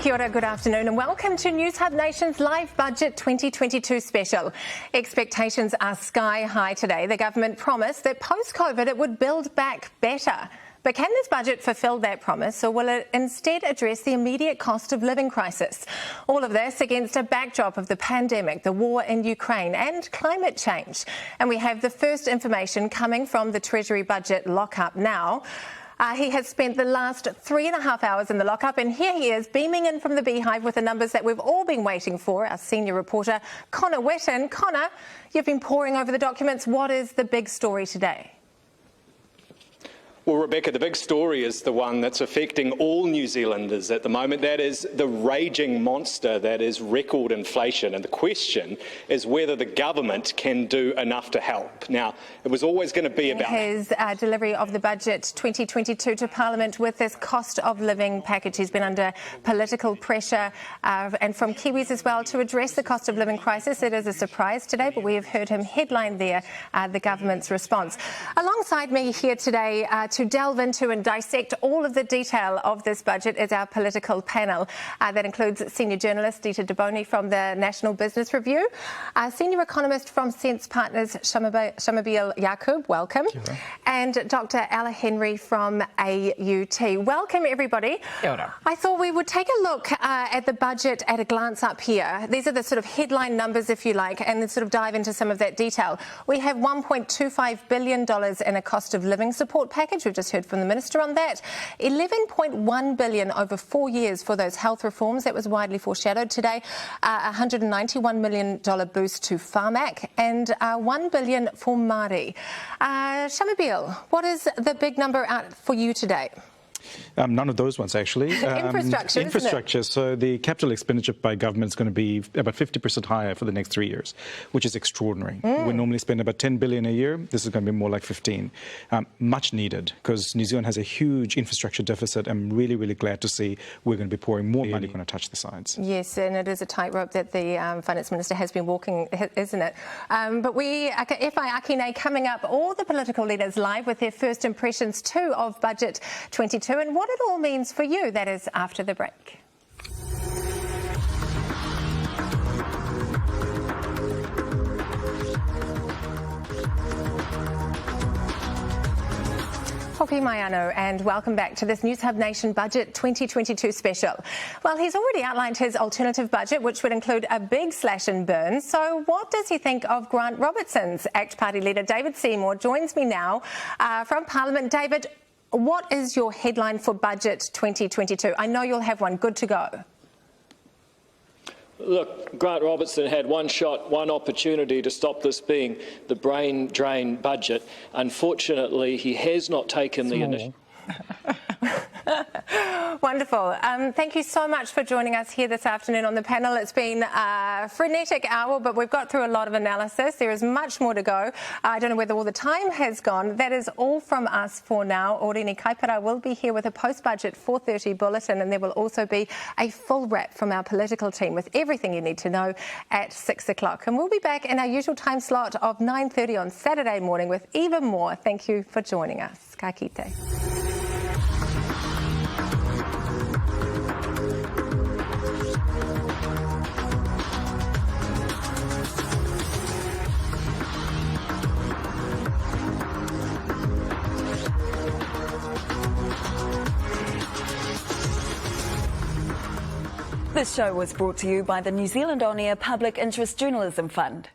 Kia ora, good afternoon and welcome to Newshub Nation's live budget 2022 special. Expectations are sky high today. The government promised that post-COVID it would build back better. But can this budget fulfil that promise, or will it instead address the immediate cost of living crisis? All of this against a backdrop of the pandemic, the war in Ukraine and climate change. And we have the first information coming from the Treasury budget lockup now. He has spent the last 3.5 hours in the lockup, and here he is beaming in from the beehive with the numbers that we've all been waiting for. Our senior reporter, Connor Wetton. Connor, you've been poring over the documents. What is the big story today? Well, Rebecca, the big story is the one that's affecting all New Zealanders at the moment. That is the raging monster that is record inflation. And the question is whether the government can do enough to help. Now, it was always going to be about his delivery of the budget 2022 to Parliament with this cost of living package. He's been under political pressure and from Kiwis as well to address the cost of living crisis. It is a surprise today, but we have heard him headline there the government's response. Alongside me here today to delve into and dissect all of the detail of this budget is our political panel. That includes senior journalist Dita Deboni from the National Business Review, senior economist from Sense Partners Shamabeel Yaqub, welcome, and Dr. Ella Henry from AUT. Welcome everybody. I thought we would take a look at the budget at a glance up here. These are the sort of headline numbers, if you like, and then sort of dive into some of that detail. We have $1.25 billion in a cost of living support package. We've just heard from the Minister on that. $11.1 billion over 4 years for those health reforms. That was widely foreshadowed today. $191 million boost to Pharmac and $1 billion for Māori. Shamabeel, what is the big number out for you today? None of those ones, actually. Infrastructure. So the capital expenditure by government is going to be about 50% higher for the next 3 years, which is extraordinary. We normally spend about 10 billion a year. This is going to be more like 15. Much needed, because New Zealand has a huge infrastructure deficit. I'm really, really glad to see we're going to be pouring more money going to touch the sides. Yes, and it is a tightrope that the Finance Minister has been walking, isn't it? But we, F.I. Akine, coming up, all the political leaders live with their first impressions too of Budget 22 and what it all means for you. That is after the break. Hoki mai anō and welcome back to this Newshub Nation Budget 2022 special. Well, he's already outlined his alternative budget, which would include a big slash and burn. So what does he think of Grant Robertson's? ACT Party leader David Seymour joins me now from Parliament. David, what is your headline for Budget 2022? I know you'll have one. Good to go. Look, Grant Robertson had one shot, one opportunity to stop this being the brain drain budget. Unfortunately, he has not taken the initiative. Wonderful. Thank you so much for joining us here this afternoon on the panel. It's been a frenetic hour, but we've got through a lot of analysis. There is much more to go. I don't know whether all the time has gone. That is all from us for now. Orini Kaipara will be here with a post-budget 4:30 bulletin, and there will also be a full wrap from our political team with everything you need to know at 6 o'clock. And we'll be back in our usual time slot of 9:30 on Saturday morning with even more. Thank you for joining us. Ka kite. This show was brought to you by the New Zealand On Air Public Interest Journalism Fund.